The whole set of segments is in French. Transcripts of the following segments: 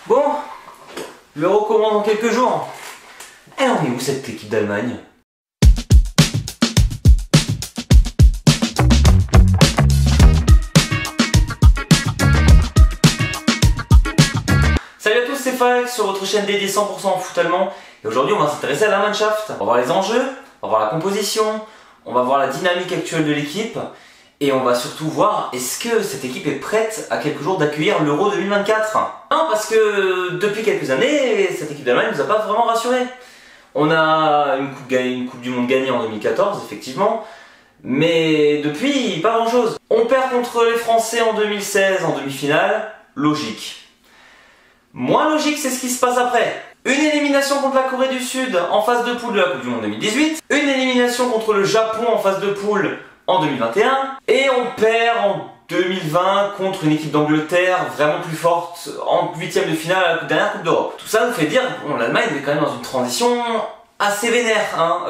Bon, l'Euro commence dans quelques jours. Elle en est où cette équipe d'Allemagne? Salut à tous, c'est Falk sur votre chaîne dédiée 100% au foot allemand. Et aujourd'hui on va s'intéresser à la Mannschaft. On va voir les enjeux, on va voir la composition, on va voir la dynamique actuelle de l'équipe. Et on va surtout voir, est-ce que cette équipe est prête à quelques jours d'accueillir l'Euro 2024? Non, parce que depuis quelques années, cette équipe d'Allemagne nous a pas vraiment rassurés. On a une coupe du Monde gagnée en 2014, effectivement, mais depuis, pas grand chose. On perd contre les Français en 2016 en demi-finale, logique. Moins logique, c'est ce qui se passe après. Une élimination contre la Corée du Sud en phase de poule de la Coupe du Monde 2018, une élimination contre le Japon en phase de poule en 2021, et on perd en 2020 contre une équipe d'Angleterre vraiment plus forte en huitième de finale à la dernière Coupe d'Europe. Tout ça nous fait dire bon, l'Allemagne est quand même dans une transition assez vénère, hein.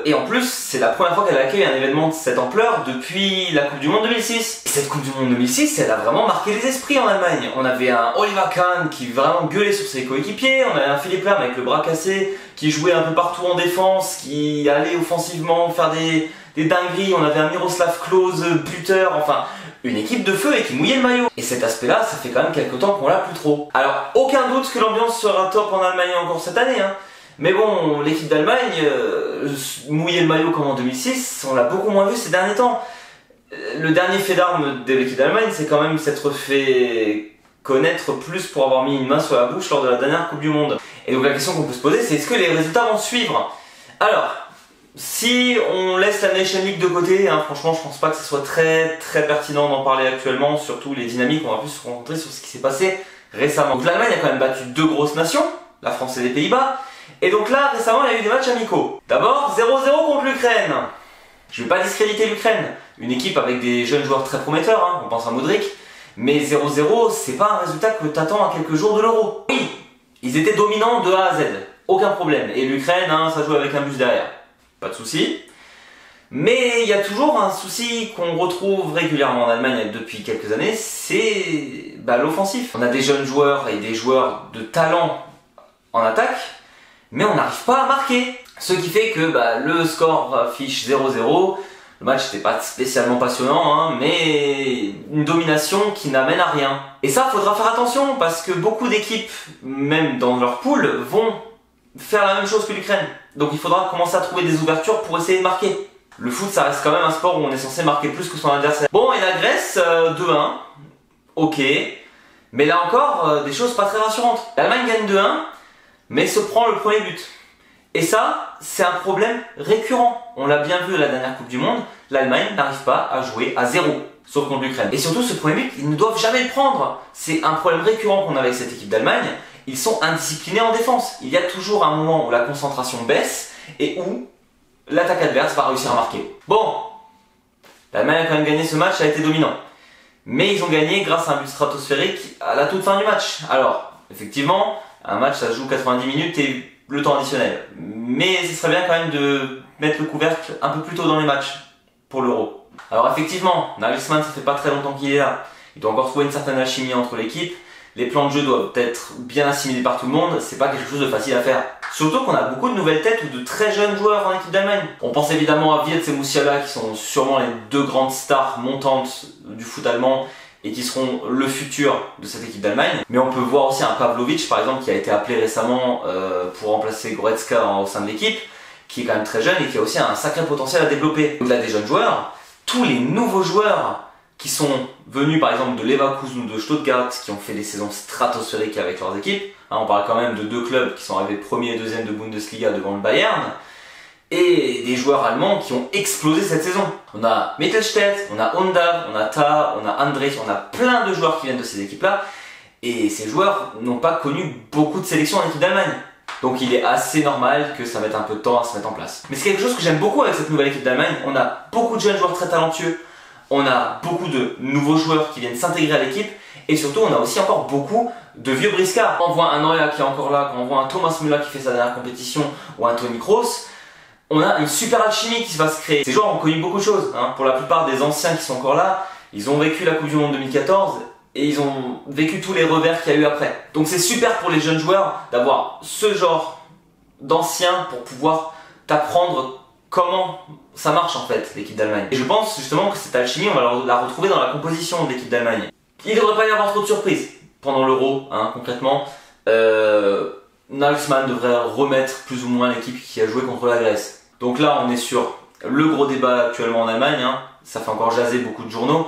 Et en plus c'est la première fois qu'elle accueille un événement de cette ampleur depuis la Coupe du Monde 2006. Et cette Coupe du Monde 2006, elle a vraiment marqué les esprits en Allemagne. On avait un Oliver Kahn qui vraiment gueulait sur ses coéquipiers, on avait un Philipp Lahm avec le bras cassé qui jouait un peu partout en défense, qui allait offensivement faire des dingueries, on avait un Miroslav Klose buteur, enfin une équipe de feu et qui mouillait le maillot. Et cet aspect-là, ça fait quand même quelques temps qu'on l'a plus trop. Alors aucun doute que l'ambiance sera top en Allemagne encore cette année, hein. Mais bon, l'équipe d'Allemagne, mouiller le maillot comme en 2006, on l'a beaucoup moins vu ces derniers temps. Le dernier fait d'armes de l'équipe d'Allemagne, c'est quand même s'être fait connaître plus pour avoir mis une main sur la bouche lors de la dernière Coupe du Monde. Et donc la question qu'on peut se poser, c'est est-ce que les résultats vont suivre? Alors, si on laisse la Nation League de côté, hein, franchement je pense pas que ce soit très pertinent d'en parler actuellement, surtout les dynamiques, on va plus se concentrer sur ce qui s'est passé récemment. Donc l'Allemagne a quand même battu deux grosses nations, la France et les Pays-Bas, et donc là récemment il y a eu des matchs amicaux. D'abord 0-0 contre l'Ukraine. Je vais pas discréditer l'Ukraine, une équipe avec des jeunes joueurs très prometteurs, hein, on pense à Modric, mais 0-0 c'est pas un résultat que t'attends à quelques jours de l'Euro. Oui, ils étaient dominants de A à Z, aucun problème, et l'Ukraine, hein, ça joue avec un bus derrière. Pas de souci. Mais il y a toujours un souci qu'on retrouve régulièrement en Allemagne depuis quelques années, c'est l'offensif. On a des jeunes joueurs et des joueurs de talent en attaque, mais on n'arrive pas à marquer. Ce qui fait que le score affiche 0-0, le match n'était pas spécialement passionnant, hein, mais une domination qui n'amène à rien. Et ça, faudra faire attention, parce que beaucoup d'équipes, même dans leur poule, vont faire la même chose que l'Ukraine. Donc il faudra commencer à trouver des ouvertures pour essayer de marquer. Le foot, ça reste quand même un sport où on est censé marquer plus que son adversaire. Bon, et la Grèce, 2-1, ok, mais là encore, des choses pas très rassurantes. L'Allemagne gagne 2-1, mais se prend le premier but. Et ça, c'est un problème récurrent. On l'a bien vu à la dernière Coupe du Monde, l'Allemagne n'arrive pas à jouer à 0, sauf contre l'Ukraine. Et surtout, ce premier but, ils ne doivent jamais le prendre. C'est un problème récurrent qu'on a avec cette équipe d'Allemagne. Ils sont indisciplinés en défense. Il y a toujours un moment où la concentration baisse et où l'attaque adverse va réussir à marquer. Bon, l'Allemagne a quand même gagné ce match, a été dominant. Mais ils ont gagné grâce à un but stratosphérique à la toute fin du match. Alors, effectivement, un match ça se joue 90 minutes et le temps additionnel. Mais ce serait bien quand même de mettre le couvercle un peu plus tôt dans les matchs pour l'Euro. Alors effectivement, Nagelsmann, ça fait pas très longtemps qu'il est là. Il doit encore trouver une certaine alchimie entre l'équipe. Les plans de jeu doivent être bien assimilés par tout le monde, c'est pas quelque chose de facile à faire. Surtout qu'on a beaucoup de nouvelles têtes ou de très jeunes joueurs en équipe d'Allemagne. On pense évidemment à Wirtz et Musiala qui sont sûrement les deux grandes stars montantes du foot allemand et qui seront le futur de cette équipe d'Allemagne. Mais on peut voir aussi un Pavlovic par exemple qui a été appelé récemment pour remplacer Goretzka au sein de l'équipe, qui est quand même très jeune et qui a aussi un sacré potentiel à développer. Au-delà des jeunes joueurs, tous les nouveaux joueurs qui sont venus par exemple de Leverkusen ou de Stuttgart, qui ont fait des saisons stratosphériques avec leurs équipes. On parle quand même de deux clubs qui sont arrivés premier et deuxième de Bundesliga devant le Bayern, et des joueurs allemands qui ont explosé cette saison. On a Mittelstädt, on a Undav, on a Tah, on a Andrich, on a plein de joueurs qui viennent de ces équipes-là, et ces joueurs n'ont pas connu beaucoup de sélections en équipe d'Allemagne. Donc il est assez normal que ça mette un peu de temps à se mettre en place. Mais c'est quelque chose que j'aime beaucoup avec cette nouvelle équipe d'Allemagne. On a beaucoup de jeunes joueurs très talentueux, on a beaucoup de nouveaux joueurs qui viennent s'intégrer à l'équipe, et surtout on a aussi encore beaucoup de vieux briscards. Quand on voit un Neuer qui est encore là, quand on voit un Thomas Müller qui fait sa dernière compétition, ou un Toni Kroos, on a une super alchimie qui va se créer. Ces joueurs ont connu beaucoup de choses, hein. Pour la plupart des anciens qui sont encore là, ils ont vécu la Coupe du Monde 2014, et ils ont vécu tous les revers qu'il y a eu après. Donc c'est super pour les jeunes joueurs d'avoir ce genre d'anciens pour pouvoir t'apprendre comment ça marche en fait, l'équipe d'Allemagne. Et je pense justement que cette alchimie, on va la retrouver dans la composition de l'équipe d'Allemagne. Il ne devrait pas y avoir trop de surprises pendant l'Euro, hein, concrètement. Nagelsmann devrait remettre plus ou moins l'équipe qui a joué contre la Grèce. Donc là, on est sur le gros débat actuellement en Allemagne, hein. Ça fait encore jaser beaucoup de journaux.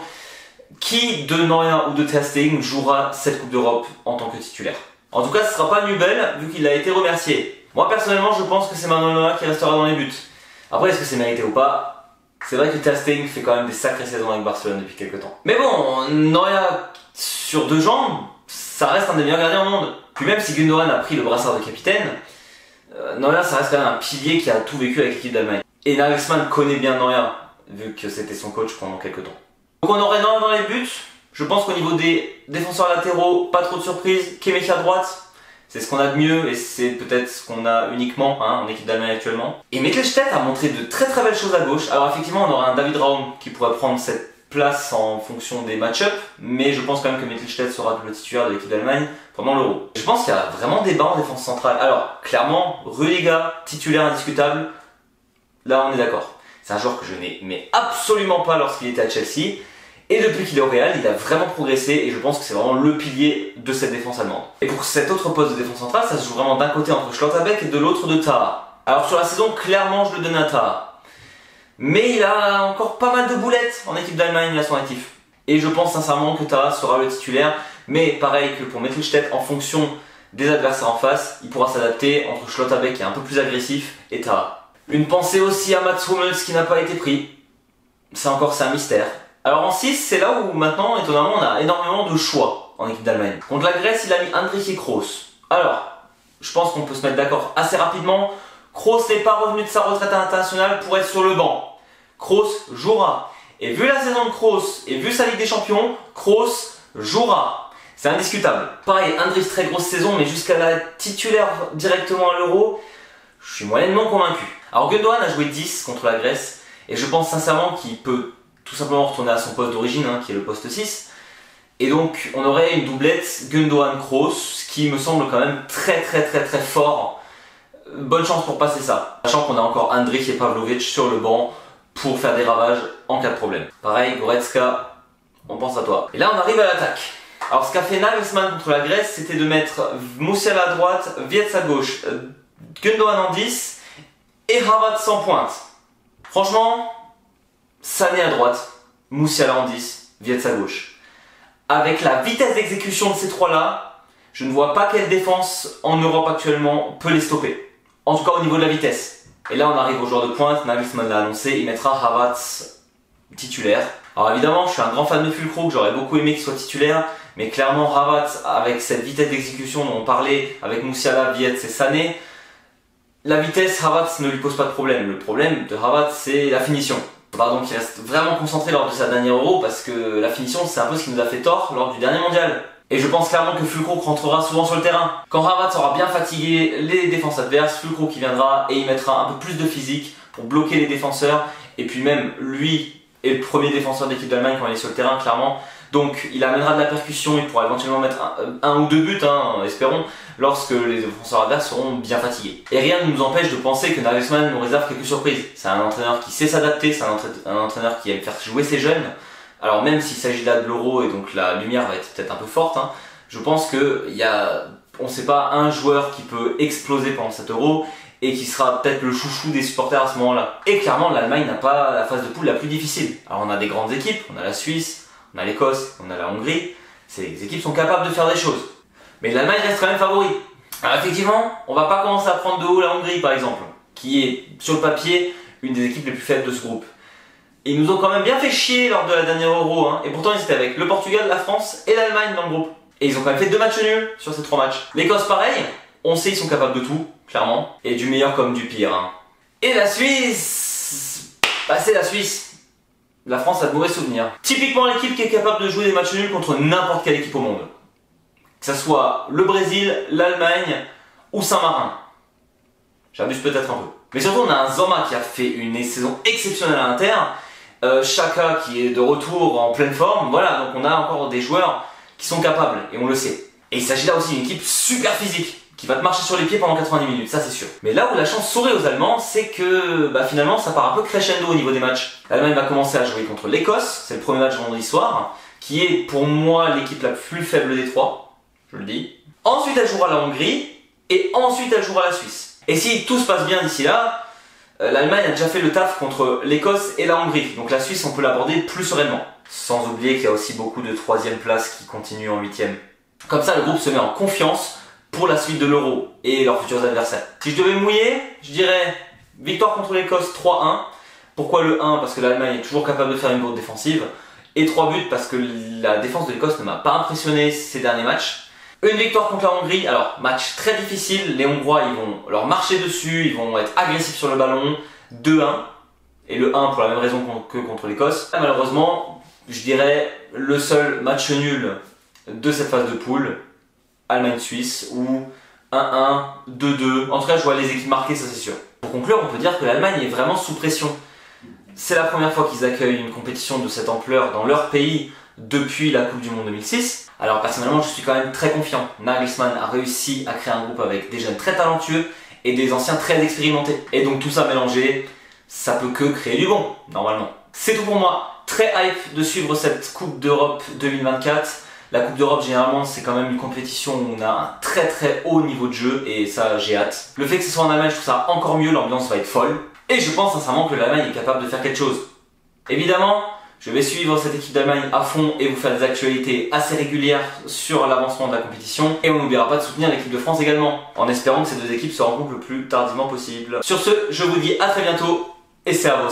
Qui de Neuer ou de Ter Stegen jouera cette Coupe d'Europe en tant que titulaire? En tout cas, ce ne sera pas Nubel, vu qu'il a été remercié. Moi, personnellement, je pense que c'est Manuel Neuer qui restera dans les buts. Après, est-ce que c'est mérité ou pas? C'est vrai que Ter Stegen fait quand même des sacrées saisons avec Barcelone depuis quelques temps. Mais bon, Neuer sur 2 jambes, ça reste un des meilleurs gardiens au monde. Puis même si Gundogan a pris le brassard de capitaine, Neuer, ça reste quand même un pilier qui a tout vécu avec l'équipe d'Allemagne. Et Nagelsmann connaît bien Neuer, vu que c'était son coach pendant quelques temps. Donc on aurait Neuer dans les buts. Je pense qu'au niveau des défenseurs latéraux, pas trop de surprises. Kimmich à droite, c'est ce qu'on a de mieux et c'est peut-être ce qu'on a uniquement en équipe d'Allemagne actuellement. Et Mittelstädt a montré de très très belles choses à gauche. Alors effectivement, on aura un David Raum qui pourrait prendre cette place en fonction des match-ups, mais je pense quand même que Mittelstädt sera le titulaire de l'équipe d'Allemagne pendant l'Euro. Je pense qu'il y a vraiment débat en défense centrale. Alors, clairement, Rudiger, titulaire indiscutable, là on est d'accord. C'est un joueur que je n'aimais absolument pas lorsqu'il était à Chelsea, et depuis qu'il est au Real, il a vraiment progressé, et je pense que c'est vraiment le pilier de cette défense allemande. Et pour cet autre poste de défense centrale, ça se joue vraiment d'un côté entre Schlotterbeck et de l'autre de Taha. Alors sur la saison, clairement je le donne à Taha. Mais il a encore pas mal de boulettes en équipe d'Allemagne à son actif. Et je pense sincèrement que Taha sera le titulaire. Mais pareil que pour Mittelstädt, en fonction des adversaires en face, il pourra s'adapter entre Schlotterbeck qui est un peu plus agressif et Taha. Une pensée aussi à Mats Hummels qui n'a pas été pris. C'est un mystère. Alors en 6, c'est là où maintenant, étonnamment, on a énormément de choix en équipe d'Allemagne. Contre la Grèce, il a mis Andrich et Kroos. Alors, je pense qu'on peut se mettre d'accord assez rapidement. Kroos n'est pas revenu de sa retraite internationale pour être sur le banc. Kroos jouera. Et vu la saison de Kroos et vu sa Ligue des Champions, Kroos jouera. C'est indiscutable. Pareil, Andrich, très grosse saison, mais jusqu'à la titulaire directement à l'Euro, je suis moyennement convaincu. Alors Gundogan a joué 10 contre la Grèce, et je pense sincèrement qu'il peut tout simplement retourner à son poste d'origine, qui est le poste 6. Et donc on aurait une doublette Gundogan-Kroos, ce qui me semble quand même très fort. Bonne chance pour passer ça. Sachant qu'on a encore Andrich et Pavlovic sur le banc pour faire des ravages en cas de problème. Pareil, Goretzka, on pense à toi. Et là on arrive à l'attaque. Alors ce qu'a fait Nagelsmann contre la Grèce, c'était de mettre Musiala à droite, Wirtz à gauche, Gundogan en 10 et Havertz en pointe. Franchement, Sané à droite, Musiala en 10, Wirtz à gauche. Avec la vitesse d'exécution de ces trois-là, je ne vois pas quelle défense en Europe actuellement peut les stopper. En tout cas au niveau de la vitesse. Et là on arrive au joueur de pointe, Nagelsmann l'a annoncé, il mettra Havertz titulaire. Alors évidemment je suis un grand fan de Füllkrug, j'aurais beaucoup aimé qu'il soit titulaire, mais clairement Havertz avec cette vitesse d'exécution dont on parlait avec Musiala, Wirtz et Sané, la vitesse Havertz ne lui pose pas de problème. Le problème de Havertz c'est la finition. Il faudra donc qu'il reste vraiment concentré lors de sa dernière Euro parce que la finition c'est un peu ce qui nous a fait tort lors du dernier mondial. Et je pense clairement que Füllkrug rentrera souvent sur le terrain. Quand Havertz aura bien fatigué les défenses adverses, Füllkrug qui viendra et il mettra un peu plus de physique pour bloquer les défenseurs. Et puis même lui est le premier défenseur d'équipe d'Allemagne quand il est sur le terrain, clairement. Donc il amènera de la percussion, il pourra éventuellement mettre un ou deux buts, espérons, lorsque les défenseurs adverses seront bien fatigués. Et rien ne nous empêche de penser que Nagelsmann nous réserve quelques surprises. C'est un entraîneur qui sait s'adapter, c'est un entraîneur qui aime faire jouer ses jeunes. Alors même s'il s'agit là de l'Euro et donc la lumière va être peut-être un peu forte, je pense que on ne sait pas un joueur qui peut exploser pendant cet Euro et qui sera peut-être le chouchou des supporters à ce moment-là. Et clairement l'Allemagne n'a pas la phase de poule la plus difficile. Alors on a des grandes équipes, on a la Suisse, on a l'Écosse, on a la Hongrie, ces équipes sont capables de faire des choses. Mais l'Allemagne reste quand même favori. Alors effectivement, on va pas commencer à prendre de haut la Hongrie par exemple, qui est sur le papier une des équipes les plus faibles de ce groupe. Ils nous ont quand même bien fait chier lors de la dernière Euro, et pourtant ils étaient avec le Portugal, la France et l'Allemagne dans le groupe. Et ils ont quand même fait 2 matchs nuls sur ces 3 matchs. L'Écosse pareil, on sait ils sont capables de tout, clairement, et du meilleur comme du pire. Et la Suisse, c'est la Suisse. La France a de mauvais souvenirs. Typiquement l'équipe qui est capable de jouer des matchs nuls contre n'importe quelle équipe au monde. Que ça soit le Brésil, l'Allemagne ou Saint-Marin. J'abuse peut-être un peu. Mais surtout on a un Zoma qui a fait une saison exceptionnelle à l'Inter. Xhaka qui est de retour en pleine forme. Voilà, donc on a encore des joueurs qui sont capables, et on le sait. Et il s'agit là aussi d'une équipe super physique, qui va te marcher sur les pieds pendant 90 minutes, ça c'est sûr. Mais là où la chance sourit aux Allemands, c'est que finalement ça part un peu crescendo au niveau des matchs. L'Allemagne va commencer à jouer contre l'Écosse, c'est le premier match vendredi soir, qui est pour moi l'équipe la plus faible des trois, je le dis. Ensuite elle jouera la Hongrie, et ensuite elle jouera la Suisse. Et si tout se passe bien d'ici là, l'Allemagne a déjà fait le taf contre l'Écosse et la Hongrie, donc la Suisse on peut l'aborder plus sereinement. Sans oublier qu'il y a aussi beaucoup de 3e place qui continuent en 8e. Comme ça le groupe se met en confiance pour la suite de l'Euro et leurs futurs adversaires. Si je devais mouiller, je dirais victoire contre l'Écosse 3-1. Pourquoi le 1? Parce que l'Allemagne est toujours capable de faire une bourde défensive. Et 3 buts parce que la défense de l'Écosse ne m'a pas impressionné ces derniers matchs. Une victoire contre la Hongrie, alors match très difficile, les Hongrois ils vont leur marcher dessus, ils vont être agressifs sur le ballon, 2-1. Et le 1 pour la même raison que contre l'Écosse. Malheureusement, je dirais le seul match nul de cette phase de poule, Allemagne-Suisse, ou 1-1, 2-2. En tout cas, je vois les équipes marquées, ça c'est sûr. Pour conclure, on peut dire que l'Allemagne est vraiment sous pression. C'est la première fois qu'ils accueillent une compétition de cette ampleur dans leur pays depuis la Coupe du Monde 2006. Alors personnellement, je suis quand même très confiant. Nagelsmann a réussi à créer un groupe avec des jeunes très talentueux et des anciens très expérimentés. Et donc tout ça mélangé, ça peut que créer du bon, normalement. C'est tout pour moi. Très hype de suivre cette Coupe d'Europe 2024. La Coupe d'Europe, généralement, c'est quand même une compétition où on a un très très haut niveau de jeu et ça, j'ai hâte. Le fait que ce soit en Allemagne, je trouve ça encore mieux, l'ambiance va être folle. Et je pense sincèrement que l'Allemagne est capable de faire quelque chose. Évidemment, je vais suivre cette équipe d'Allemagne à fond et vous faire des actualités assez régulières sur l'avancement de la compétition. Et on n'oubliera pas de soutenir l'équipe de France également, en espérant que ces deux équipes se rencontrent le plus tardivement possible. Sur ce, je vous dis à très bientôt et c'est à vos.